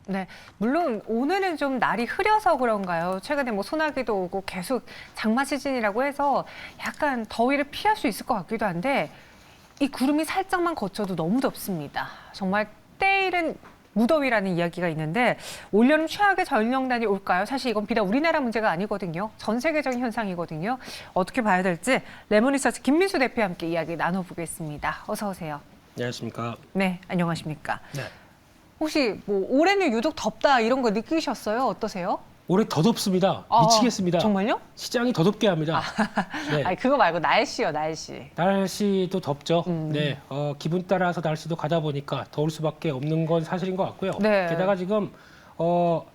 네, 물론 오늘은 좀 날이 흐려서 그런가요? 최근에 뭐 소나기도 오고 계속 장마 시즌이라고 해서 약간 더위를 피할 수 있을 것 같기도 한데 이 구름이 살짝만 걷혀도 너무 덥습니다. 정말 때일은 무더위라는 이야기가 있는데 올여름 최악의 전력난이 올까요? 사실 이건 비단 우리나라 문제가 아니거든요. 전 세계적인 현상이거든요. 어떻게 봐야 될지 레몬리서치 김민수 대표와 함께 이야기 나눠보겠습니다. 어서 오세요. 안녕하십니까. 네, 안녕하십니까. 네. 혹시 뭐 올해는 유독 덥다 이런 거 느끼셨어요? 어떠세요? 올해 더 덥습니다. 아, 미치겠습니다. 정말요? 시장이 더 덥게 합니다. 네. 아니 그거 말고 날씨요, 날씨. 날씨도 덥죠. 네. 기분 따라서 날씨도 가다 보니까 더울 수밖에 없는 건 사실인 것 같고요. 네. 게다가 지금 뭐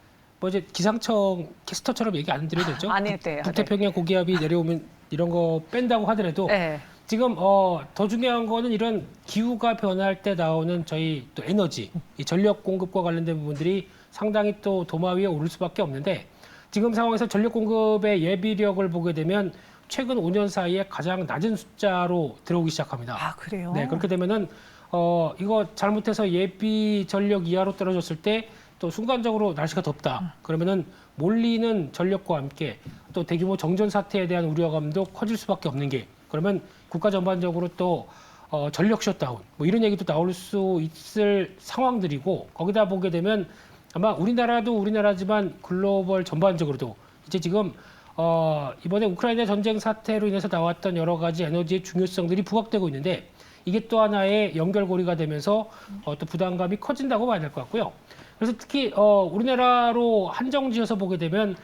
이제 기상청 캐스터처럼 얘기 안 드려도 되죠? 안 해도 돼요. 북태평양 고기압이 내려오면 이런 거 뺀다고 하더라도 네. 지금 더 중요한 거는 이런 기후가 변할 때 나오는 저희 또 에너지, 이 전력 공급과 관련된 부분들이 상당히 또 도마 위에 오를 수밖에 없는데 지금 상황에서 전력 공급의 예비력을 보게 되면 최근 5년 사이에 가장 낮은 숫자로 들어오기 시작합니다. 아, 그래요? 네, 그렇게 되면은 이거 잘못해서 예비 전력 이하로 떨어졌을 때 또 순간적으로 날씨가 덥다. 그러면은 몰리는 전력과 함께 또 대규모 정전 사태에 대한 우려감도 커질 수밖에 없는 게 그러면 국가 전반적으로 또 전력 셧다운 뭐 이런 얘기도 나올 수 있을 상황들이고 거기다 보게 되면 아마 우리나라도 우리나라지만 글로벌 전반적으로도 이제 지금 이번에 우크라이나 전쟁 사태로 인해서 나왔던 여러 가지 에너지의 중요성들이 부각되고 있는데 이게 또 하나의 연결고리가 되면서 또 부담감이 커진다고 봐야 될 것 같고요. 그래서 특히 우리나라로 한정지어서 보게 되면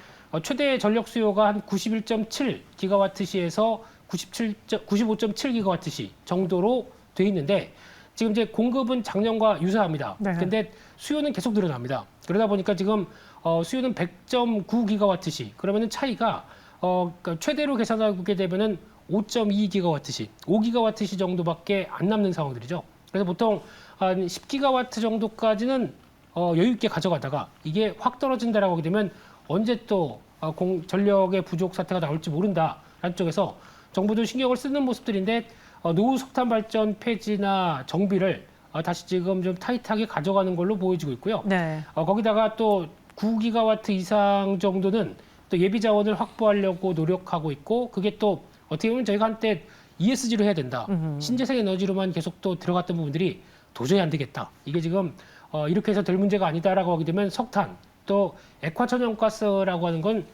최대 전력 수요가 한 91.7 기가와트시에서 95.7 기가와트시 정도로 돼 있는데 지금 이제 공급은 작년과 유사합니다. 네. 근데 수요는 계속 늘어납니다. 그러다 보니까 지금 수요는 100.9 기가와트시. 그러면은 차이가 그러니까 최대로 계산하게 되면은 5.2 기가와트시, 5 기가와트시 정도밖에 안 남는 상황들이죠. 그래서 보통 한 10 기가와트 정도까지는 여유 있게 가져가다가 이게 확 떨어진다라고 하게 되면 언제 또 전력의 부족 사태가 나올지 모른다라는 쪽에서 정부도 신경을 쓰는 모습들인데 노후 석탄 발전 폐지나 정비를 다시 지금 좀 타이트하게 가져가는 걸로 보여지고 있고요. 네. 거기다가 또 9기가와트 이상 정도는 또 예비 자원을 확보하려고 노력하고 있고 그게 또 어떻게 보면 저희가 한때 ESG로 해야 된다. 신재생 에너지로만 계속 또 들어갔던 부분들이 도저히 안 되겠다. 이게 지금 이렇게 해서 될 문제가 아니다라고 하게 되면 석탄 또 액화천연가스라고 하는 건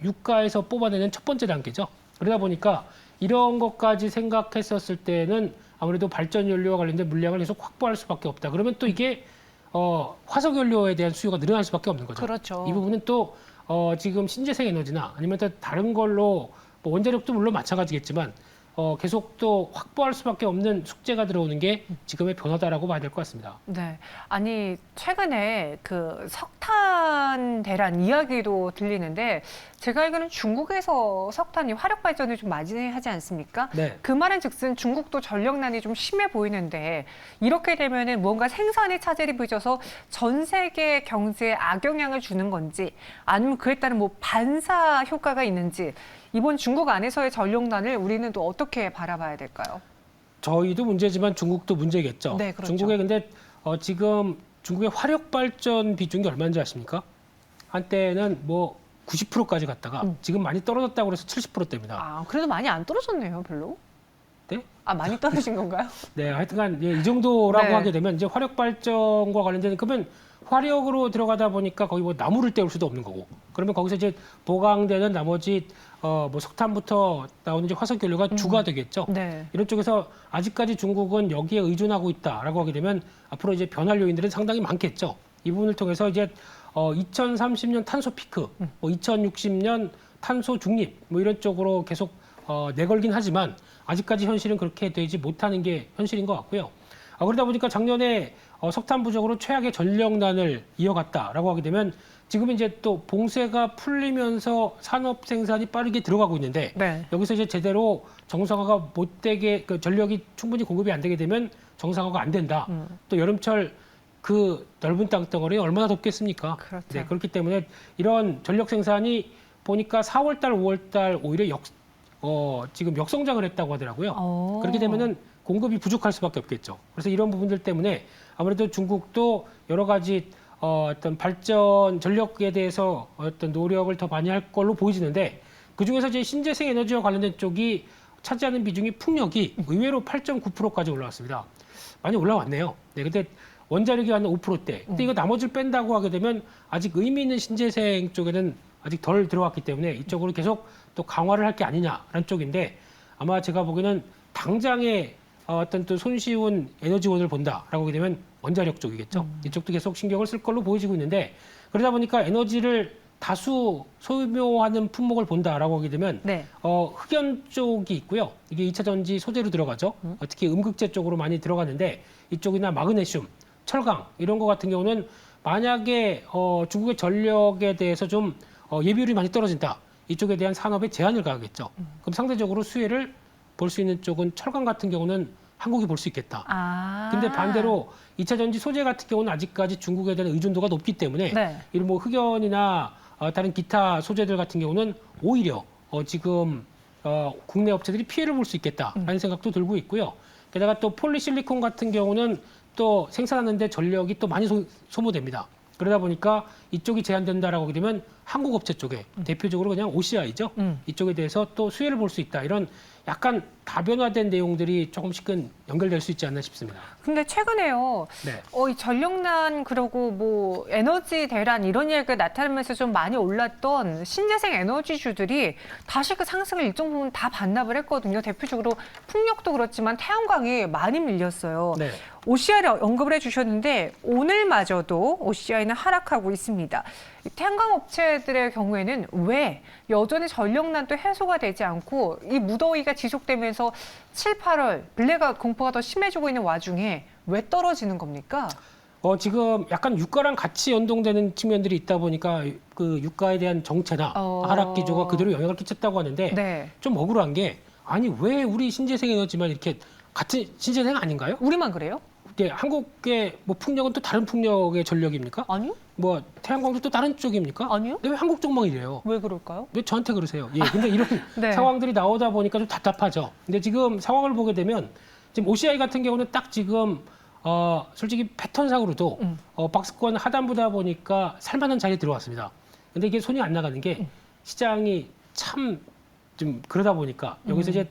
유가에서 뽑아내는 첫 번째 단계죠. 그러다 보니까 이런 것까지 생각했었을 때는 아무래도 발전 연료와 관련된 물량을 계속 확보할 수밖에 없다. 그러면 또 이게 화석 연료에 대한 수요가 늘어날 수밖에 없는 거죠. 그렇죠. 이 부분은 또 지금 신재생 에너지나 아니면 또 다른 걸로 뭐 원자력도 물론 마찬가지겠지만 계속 또 확보할 수밖에 없는 숙제가 들어오는 게 지금의 변화다라고 봐야 될 것 같습니다. 네. 아니, 최근에 그 석탄 대란 이야기도 들리는데 제가 알기로는 중국에서 석탄이 화력 발전을 좀 많이 하지 않습니까? 네. 그 말은 즉슨 중국도 전력난이 좀 심해 보이는데 이렇게 되면은 뭔가 생산의 차질이 빚어서 전 세계 경제에 악영향을 주는 건지 아니면 그에 따른 뭐 반사 효과가 있는지 이번 중국 안에서의 전력난을 우리는 또 어떻게 바라봐야 될까요? 저희도 문제지만 중국도 문제겠죠. 네, 그렇죠. 중국의 근데 지금 중국의 화력 발전 비중이 얼마인지 아십니까? 한때는 뭐 90%까지 갔다가 지금 많이 떨어졌다고 그래서 70%대입니다. 아, 그래도 많이 안 떨어졌네요, 별로. 네? 아, 많이 떨어진 건가요? 네, 하여튼간 이 정도라고 네. 하게 되면 이제 화력 발전과 관련된 그러면 화력으로 들어가다 보니까 거기 뭐 나무를 때울 수도 없는 거고 그러면 거기서 이제 보강되는 나머지 뭐 석탄부터 나오는 이제 화석 연료가 주가 되겠죠. 네. 이런 쪽에서 아직까지 중국은 여기에 의존하고 있다라고 하게 되면 앞으로 이제 변할 요인들은 상당히 많겠죠. 이 부분을 통해서 이제 2030년 탄소 피크, 뭐 2060년 탄소 중립 뭐 이런 쪽으로 계속 내걸긴 하지만 아직까지 현실은 그렇게 되지 못하는 게 현실인 것 같고요. 그러다 보니까 작년에 석탄 부족으로 최악의 전력난을 이어갔다라고 하게 되면 지금 이제 또 봉쇄가 풀리면서 산업 생산이 빠르게 들어가고 있는데 네. 여기서 이제 제대로 정상화가 못 되게 그 전력이 충분히 공급이 안 되게 되면 정상화가 안 된다. 또 여름철 그 넓은 땅덩어리 얼마나 덥겠습니까? 그렇죠. 네, 그렇기 때문에 이런 전력 생산이 보니까 4월 달, 5월 달 오히려 지금 역성장을 했다고 하더라고요. 오. 그렇게 되면은 공급이 부족할 수밖에 없겠죠. 그래서 이런 부분들 때문에 아무래도 중국도 여러 가지 어떤 발전 전력에 대해서 어떤 노력을 더 많이 할 걸로 보이지는데 그 중에서 이제 신재생 에너지와 관련된 쪽이 차지하는 비중이 풍력이 의외로 8.9%까지 올라왔습니다. 많이 올라왔네요. 네, 근데 원자력이 한 5%대. 근데 이거 나머지를 뺀다고 하게 되면 아직 의미 있는 신재생 쪽에는 아직 덜 들어왔기 때문에 이쪽으로 계속 또 강화를 할 게 아니냐라는 쪽인데 아마 제가 보기에는 당장의 어떤 또 손쉬운 에너지원을 본다라고 하게 되면 원자력 쪽이겠죠. 이쪽도 계속 신경을 쓸 걸로 보여지고 있는데 그러다 보니까 에너지를 다수 소모하는 품목을 본다라고 하게 되면 네. 흑연 쪽이 있고요. 이게 2차 전지 소재로 들어가죠. 특히 음극재 쪽으로 많이 들어가는데 이쪽이나 마그네슘, 철강 이런 거 같은 경우는 만약에 중국의 전력에 대해서 좀 예비율이 많이 떨어진다. 이쪽에 대한 산업에 제한을 가하겠죠. 그럼 상대적으로 수혜를 볼 수 있는 쪽은 철강 같은 경우는 한국이 볼 수 있겠다. 아. 근데 반대로 2차 전지 소재 같은 경우는 아직까지 중국에 대한 의존도가 높기 때문에 네. 이런 뭐 흑연이나 다른 기타 소재들 같은 경우는 오히려 지금 국내 업체들이 피해를 볼 수 있겠다라는 생각도 들고 있고요. 게다가 또 폴리실리콘 같은 경우는 또 생산하는데 전력이 또 많이 소모됩니다. 그러다 보니까 이쪽이 제한된다라고 하게 되면 한국 업체 쪽에 대표적으로 그냥 OCI죠. 이쪽에 대해서 또 수혜를 볼 수 있다. 이런 약간 다변화된 내용들이 조금씩은 연결될 수 있지 않나 싶습니다. 근데 최근에요. 네. 이 전력난 그러고 뭐 에너지 대란 이런 얘기가 나타나면서 좀 많이 올랐던 신재생 에너지주들이 다시 그 상승을 일정 부분 다 반납을 했거든요. 대표적으로 풍력도 그렇지만 태양광이 많이 밀렸어요. 네. OCI를 언급을 해주셨는데 오늘마저도 OCI는 하락하고 있습니다. 이 태양광 업체들의 경우에는 왜 여전히 전력난도 해소가 되지 않고 이 무더위가 지속되면서 7, 8월 블랙아웃 공포가 더 심해지고 있는 와중에 왜 떨어지는 겁니까? 지금 약간 유가랑 같이 연동되는 측면들이 있다 보니까 그 유가에 대한 정체나 하락 기조가 그대로 영향을 끼쳤다고 하는데 네. 좀 억울한 게 아니 왜 우리 신재생 에너지만 이렇게 같은 신재생 아닌가요? 우리만 그래요? 이게 한국의 뭐 풍력은 또 다른 풍력의 전력입니까? 아니요. 뭐 태양광도 또 다른 쪽입니까? 아니요. 근데 왜 한국 쪽만 이래요? 왜 그럴까요? 왜 저한테 그러세요? 예, 근데 이런 네. 상황들이 나오다 보니까 좀 답답하죠. 근데 지금 상황을 보게 되면 지금 OCI 같은 경우는 딱 지금 솔직히 패턴상으로도 박스권 하단부다 보니까 살만한 자리에 들어왔습니다. 근데 이게 손이 안 나가는 게 시장이 참 좀 그러다 보니까 여기서 이제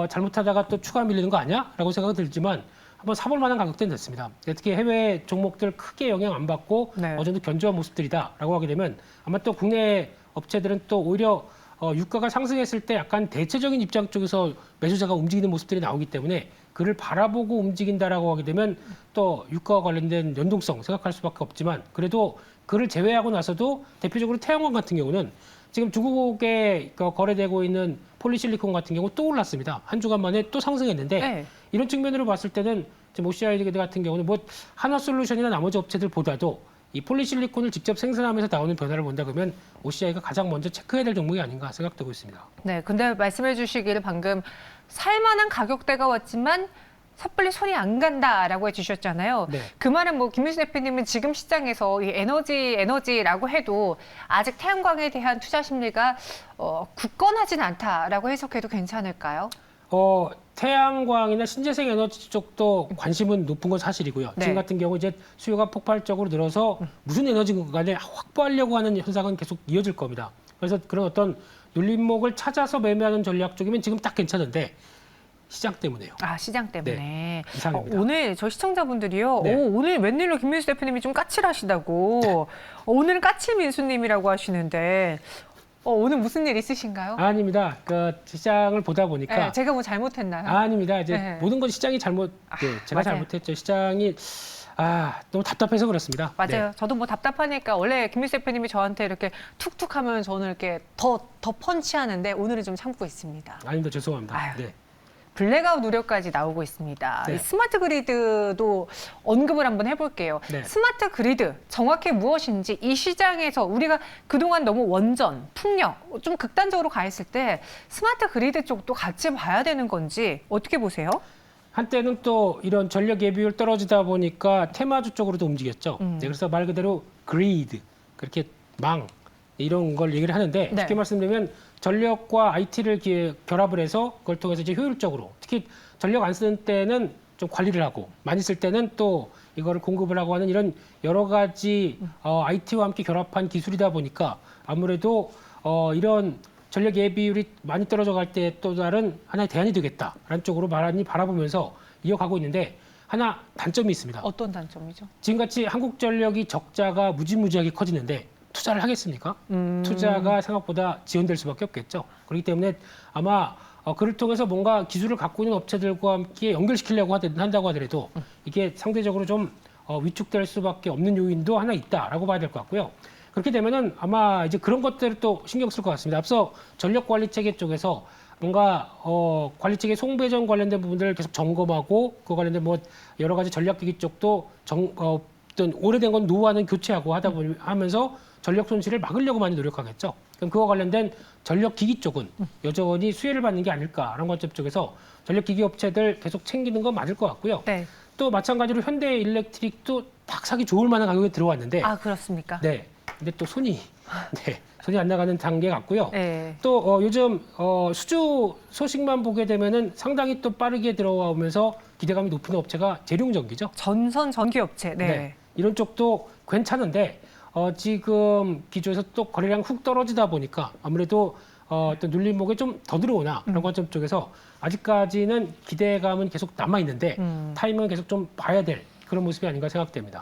잘못하다가 또 추가 밀리는 거 아니야? 라고 생각이 들지만 한번 사볼 만한 가격대는 됐습니다. 특히 해외 종목들 크게 영향 안 받고 네. 어느 정도 견조한 모습들이다라고 하게 되면 아마 또 국내 업체들은 또 오히려 유가가 상승했을 때 약간 대체적인 입장 쪽에서 매수자가 움직이는 모습들이 나오기 때문에 그를 바라보고 움직인다라고 하게 되면 또 유가와 관련된 연동성 생각할 수밖에 없지만 그래도 그를 제외하고 나서도 대표적으로 태양광 같은 경우는 지금 중국에 거래되고 있는 폴리실리콘 같은 경우 또 올랐습니다. 한 주간 만에 또 상승했는데 네. 이런 이런 측면으로 봤을 때는 지금 OCI 같은 경우는 뭐 한화솔루션이나 나머지 업체들보다도 이 폴리실리콘을 직접 생산하면서 나오는 변화를 본다 그러면 OCI가 가장 먼저 체크해야 될 종목이 아닌가 생각되고 있습니다. 네, 근데 말씀해 주시기를 방금 살만한 가격대가 왔지만 섣불리 손이 안 간다라고 해주셨잖아요. 네. 그 말은 뭐 김민수 대표님은 지금 시장에서 이 에너지라고 해도 아직 태양광에 대한 투자 심리가 굳건하진 않다라고 해석해도 괜찮을까요? 태양광이나 신재생 에너지 쪽도 관심은 높은 건 사실이고요. 네. 지금 같은 경우 이제 수요가 폭발적으로 늘어서 무슨 에너지든 간에 확보하려고 하는 현상은 계속 이어질 겁니다. 그래서 그런 어떤 눌림목을 찾아서 매매하는 전략 쪽이면 지금 딱 괜찮은데 시장 때문에요. 아, 시장 때문에. 네, 이상입니다. 오늘 저 시청자분들이요. 네. 오늘 웬일로 김민수 대표님이 좀 까칠하시다고. 오늘은 까칠 민수님이라고 하시는데 오늘 무슨 일 있으신가요? 아닙니다. 그 시장을 보다 보니까 네, 제가 뭐 잘못했나요? 아닙니다. 이제 네. 모든 건 시장이 잘못. 네, 제가 맞아요. 잘못했죠. 시장이 너무 답답해서 그렇습니다. 맞아요. 네. 저도 뭐 답답하니까 원래 김민수 대표님이 저한테 이렇게 툭툭 하면 저는 이렇게 더 펀치하는데 오늘은 좀 참고 있습니다. 아닙니다. 죄송합니다. 아유. 네. 블랙아웃 우려까지 나오고 있습니다. 네. 이 스마트 그리드도 언급을 한번 해볼게요. 네. 스마트 그리드 정확히 무엇인지 이 시장에서 우리가 그동안 너무 원전, 풍력 좀 극단적으로 가 있을 때 스마트 그리드 쪽도 같이 봐야 되는 건지 어떻게 보세요? 한때는 또 이런 전력 예비율 떨어지다 보니까 테마주 쪽으로도 움직였죠. 네, 그래서 말 그대로 그리드, 그렇게 망 이런 걸 얘기를 하는데 네. 쉽게 말씀드리면 전력과 IT를 결합을 해서 그걸 통해서 이제 효율적으로 특히 전력 안 쓰는 때는 좀 관리를 하고 많이 쓸 때는 또 이거를 공급을 하고 하는 이런 여러 가지 IT와 함께 결합한 기술이다 보니까 아무래도 이런 전력 예비율이 많이 떨어져 갈 때 또 다른 하나의 대안이 되겠다라는 쪽으로 많이 바라보면서 이어가고 있는데 하나 단점이 있습니다. 어떤 단점이죠? 지금같이 한국전력이 적자가 무지무지하게 커지는데 투자를 하겠습니까? 투자가 생각보다 지연될 수밖에 없겠죠. 그렇기 때문에 아마 그를 통해서 뭔가 기술을 갖고 있는 업체들과 함께 연결시키려고 한다고 하더라도 이게 상대적으로 좀 위축될 수밖에 없는 요인도 하나 있다라고 봐야 될 것 같고요. 그렇게 되면은 아마 이제 그런 것들을 또 신경 쓸 것 같습니다. 앞서 전력관리체계 쪽에서 뭔가 관리체계 송배전 관련된 부분들을 계속 점검하고 그 관련된 뭐 여러 가지 전략기기 쪽도 어떤 오래된 건 노후화는 교체하고 하면서 전력 손실을 막으려고 많이 노력하겠죠. 그럼 그와 관련된 전력기기 쪽은 여전히 수혜를 받는 게 아닐까라는 관점 쪽에서 전력기기 업체들 계속 챙기는 건 맞을 것 같고요. 네. 또 마찬가지로 현대일렉트릭도 딱 사기 좋을 만한 가격에 들어왔는데 아, 그렇습니까? 네. 근데 또 손이 안 나가는 단계 같고요. 네. 또 요즘 수주 소식만 보게 되면은 상당히 또 빠르게 들어오면서 기대감이 높은 업체가 재룡전기죠. 전선 전기업체. 네. 이런 쪽도 괜찮은데 지금 기조에서 또 거래량 훅 떨어지다 보니까 아무래도 또 눌림목에 좀 더 들어오나 그런 관점 쪽에서 아직까지는 기대감은 계속 남아 있는데 타이밍은 계속 좀 봐야 될 그런 모습이 아닌가 생각됩니다.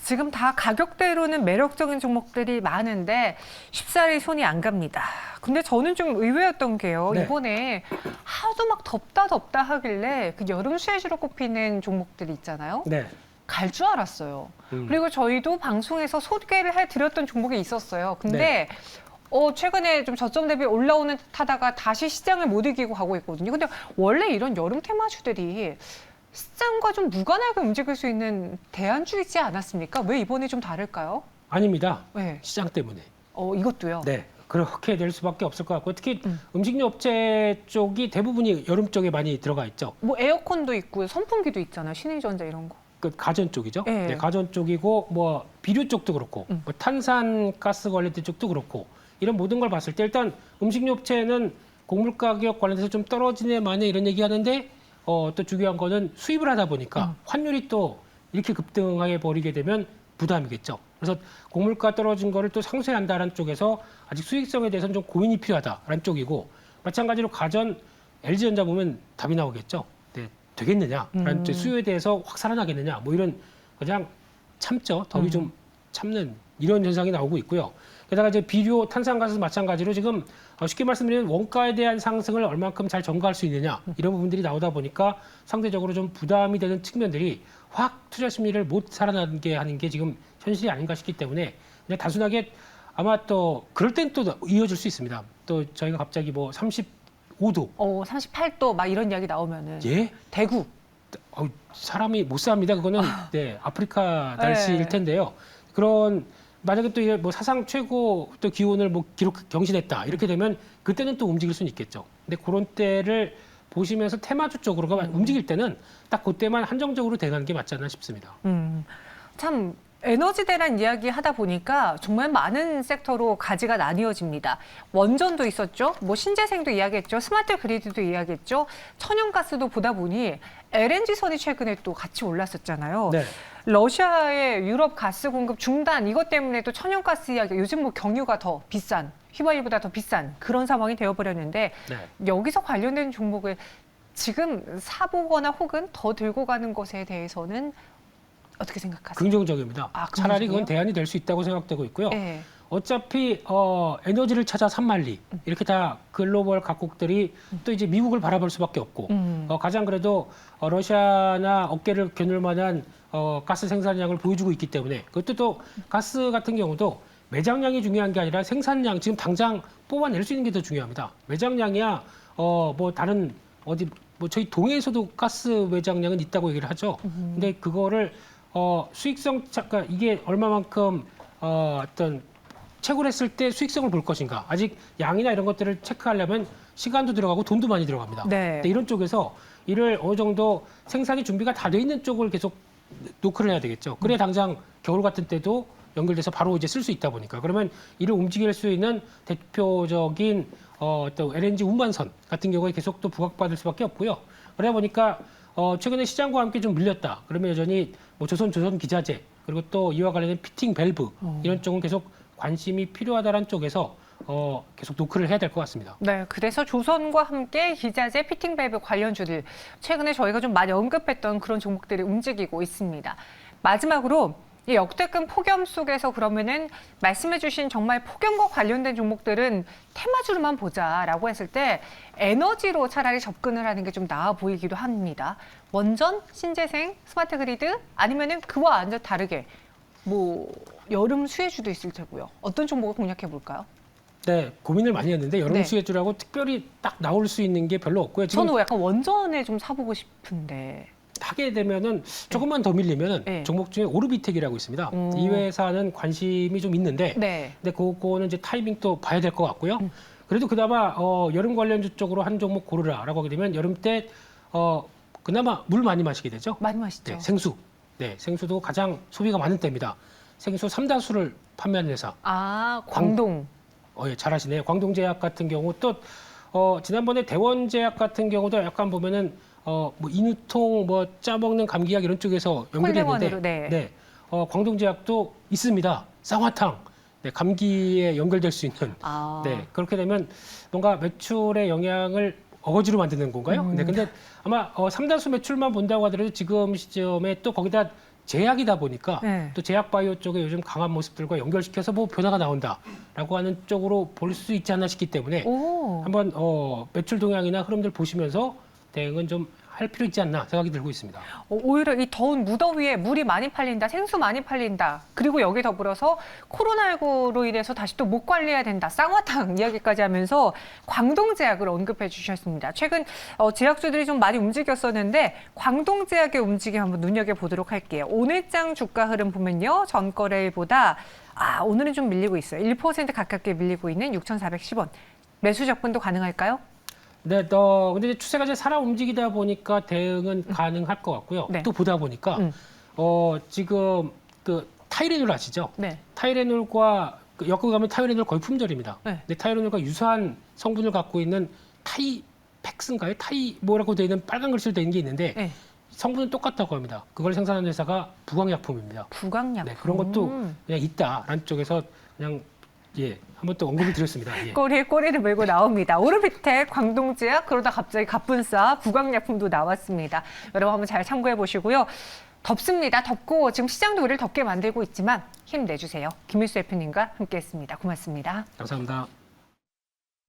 지금 다 가격대로는 매력적인 종목들이 많은데 쉽사리 손이 안 갑니다. 근데 저는 좀 의외였던 게요. 네. 이번에 하도 막 덥다 하길래 그 여름 쇠주로 꼽히는 종목들이 있잖아요. 네. 갈 줄 알았어요. 그리고 저희도 방송에서 소개를 해드렸던 종목이 있었어요. 근데 최근에 좀 저점 대비 올라오는 듯 하다가 다시 시장을 못 이기고 가고 있거든요. 근데 원래 이런 여름 테마주들이 시장과 좀 무관하게 움직일 수 있는 대안주이지 않았습니까? 왜 이번에 좀 다를까요? 아닙니다. 네. 시장 때문에. 이것도요? 네. 그렇게 될 수밖에 없을 것 같고 특히 음식료 업체 쪽이 대부분이 여름 쪽에 많이 들어가 있죠. 뭐 에어컨도 있고 선풍기도 있잖아요. 신일전자 이런 거. 그 가전 쪽이죠. 네. 네, 가전 쪽이고 뭐 비료 쪽도 그렇고 뭐 탄산가스 관련된 쪽도 그렇고 이런 모든 걸 봤을 때 일단 음식료 업체는 곡물 가격 관련해서 좀 떨어지네 마네 이런 얘기하는데 또 중요한 거는 수입을 하다 보니까 환율이 또 이렇게 급등하게 버리게 되면 부담이겠죠. 그래서 곡물가 떨어진 거를 또 상쇄한다는 쪽에서 아직 수익성에 대해서는 좀 고민이 필요하다라는 쪽이고 마찬가지로 가전 LG전자 보면 답이 나오겠죠. 네, 되겠느냐라는 수요에 대해서 확 살아나겠느냐 뭐 이런 그냥 참죠. 더위 좀 참는 이런 현상이 나오고 있고요. 게다가 이제 비료, 탄산가스 마찬가지로 지금 쉽게 말씀드리면 원가에 대한 상승을 얼만큼 잘 전가할 수 있느냐 이런 부분들이 나오다 보니까 상대적으로 좀 부담이 되는 측면들이 확 투자 심리를 못 살아나게 하는 게 지금 현실이 아닌가 싶기 때문에 그냥 단순하게 아마 또 그럴 땐 또 이어질 수 있습니다. 또 저희가 갑자기 뭐 35도, 38도 막 이런 이야기 나오면은 예? 대구. 사람이 못 삽니다. 그거는 네, 아프리카 날씨일 네. 텐데요. 그런 만약에 또 뭐 사상 최고 또 기온을 뭐 기록 경신했다 이렇게 되면 그때는 또 움직일 수는 있겠죠. 근데 그런 때를 보시면서 테마주 쪽으로 움직일 때는 딱 그때만 한정적으로 대응하는 게 맞지 않나 싶습니다. 참 에너지 대란 이야기 하다 보니까 정말 많은 섹터로 가지가 나뉘어집니다. 원전도 있었죠. 뭐 신재생도 이야기했죠. 스마트 그리드도 이야기했죠. 천연가스도 보다 보니 LNG선이 최근에 또 같이 올랐었잖아요. 네. 러시아의 유럽 가스 공급 중단 이것 때문에 또 천연가스 이야기 요즘 뭐 경유가 더 비싼 휘발유보다 더 비싼 그런 상황이 되어버렸는데 네. 여기서 관련된 종목을 지금 사보거나 혹은 더 들고 가는 것에 대해서는 어떻게 생각하세요? 긍정적입니다. 차라리 그건 대안이 될 수 있다고 생각되고 있고요. 네. 어차피 에너지를 찾아 산만리 이렇게 다 글로벌 각국들이 또 이제 미국을 바라볼 수밖에 없고 가장 그래도 러시아나 어깨를 겨눌 만한 가스 생산량을 보여주고 있기 때문에 그것도 또 가스 같은 경우도 매장량이 중요한 게 아니라 생산량 지금 당장 뽑아낼 수 있는 게 더 중요합니다. 매장량이야 뭐 다른 어디 뭐 저희 동해에서도 가스 매장량은 있다고 얘기를 하죠. 근데 그거를 수익성 그러니까 이게 얼마만큼 어떤 채굴 했을 때 수익성을 볼 것인가. 아직 양이나 이런 것들을 체크하려면 시간도 들어가고 돈도 많이 들어갑니다. 네. 근데 이런 쪽에서 이를 어느 정도 생산이 준비가 다 돼 있는 쪽을 계속 노크를 해야 되겠죠. 그래야 당장 겨울 같은 때도 연결돼서 바로 이제 쓸 수 있다 보니까. 그러면 이를 움직일 수 있는 대표적인 또 LNG 운반선 같은 경우에 계속 또 부각받을 수밖에 없고요. 그러다 보니까 최근에 시장과 함께 좀 밀렸다. 그러면 여전히 뭐 조선 기자재 그리고 또 이와 관련된 피팅 밸브 이런 쪽은 계속 관심이 필요하다는 쪽에서 계속 노크를 해야 될 것 같습니다. 네, 그래서 조선과 함께 기자재, 피팅 밸브 관련주들 최근에 저희가 좀 많이 언급했던 그런 종목들이 움직이고 있습니다. 마지막으로 이 역대급 폭염 속에서 그러면은 말씀해주신 정말 폭염과 관련된 종목들은 테마주로만 보자라고 했을 때 에너지로 차라리 접근을 하는 게 좀 나아 보이기도 합니다. 원전, 신재생, 스마트 그리드 아니면은 그와 완전 다르게 뭐 여름 수혜주도 있을 테고요. 어떤 종목을 공략해 볼까요? 네, 고민을 많이 했는데 여름 네. 수혜주라고 특별히 딱 나올 수 있는 게 별로 없고요. 지금 저는 약간 원전에 좀 사보고 싶은데. 하게 되면은 조금만 더 밀리면은 네. 종목 중에 오르비텍이라고 있습니다. 오. 이 회사는 관심이 좀 있는데, 네. 근데 그거는 이제 타이밍 또 봐야 될 것 같고요. 그래도 그나마 여름 관련주 쪽으로 한 종목 고르라라고 하게 되면 여름 때 그나마 물 많이 마시게 되죠. 많이 마시죠. 네, 생수. 네, 생수도 가장 소비가 많은 때입니다. 생수 3다수를 판매하는 회사. 아, 광동. 예, 잘하시네요. 광동제약 같은 경우 또 지난번에 대원제약 같은 경우도 약간 보면은 뭐 인후통, 뭐 짜먹는 감기약 이런 쪽에서 연결됐는데, 콜레원으로, 네. 광동제약도 있습니다. 쌍화탕, 네, 감기에 연결될 수 있는. 아. 네, 그렇게 되면 뭔가 매출의 영향을 어거지로 만드는 건가요? 네, 근데 아마 3다수 매출만 본다고 하더라도 지금 시점에 또 거기다 제약이다 보니까 네. 또 제약 바이오 쪽에 요즘 강한 모습들과 연결시켜서 뭐 변화가 나온다라고 하는 쪽으로 볼 수 있지 않나 싶기 때문에 오. 한번 매출 동향이나 흐름들 보시면서 대응은 좀 할 필요 있지 않나 생각이 들고 있습니다. 오히려 이 더운 무더위에 물이 많이 팔린다, 생수 많이 팔린다. 그리고 여기 더불어서 코로나19로 인해서 다시 또 목 관리해야 된다. 쌍화탕 이야기까지 하면서 광동제약을 언급해 주셨습니다. 최근 제약주들이 좀 많이 움직였었는데 광동제약의 움직임 한번 눈여겨보도록 할게요. 오늘장 주가 흐름 보면요. 전거래일보다 오늘은 좀 밀리고 있어요. 1% 가깝게 밀리고 있는 6,410원. 매수 접근도 가능할까요? 네, 근데 이제 추세가 이제 살아 움직이다 보니까 대응은 가능할 것 같고요. 네. 또 보다 보니까 지금 그 타이레놀 아시죠? 네. 타이레놀과 엮어 가면 타이레놀 거의 품절입니다. 네. 근데 타이레놀과 유사한 성분을 갖고 있는 타이팩스인가요? 뭐라고 되어 있는 빨간 글씨로 되어 있는 게 있는데 네. 성분은 똑같다고 합니다. 그걸 생산하는 회사가 부광약품입니다. 부강약품. 네, 그런 것도 그냥 있다라는 쪽에서 그냥 한번 또 언급을 드렸습니다. 예. 꼬리를 물고 나옵니다. 오르비텍, 광동제약, 그러다 갑자기 갑분싸, 부강약품도 나왔습니다. 여러분 한번 잘 참고해 보시고요. 덥습니다. 덥고 지금 시장도 우리를 덥게 만들고 있지만 힘내주세요. 김일수 대표님과 함께했습니다. 고맙습니다. 감사합니다.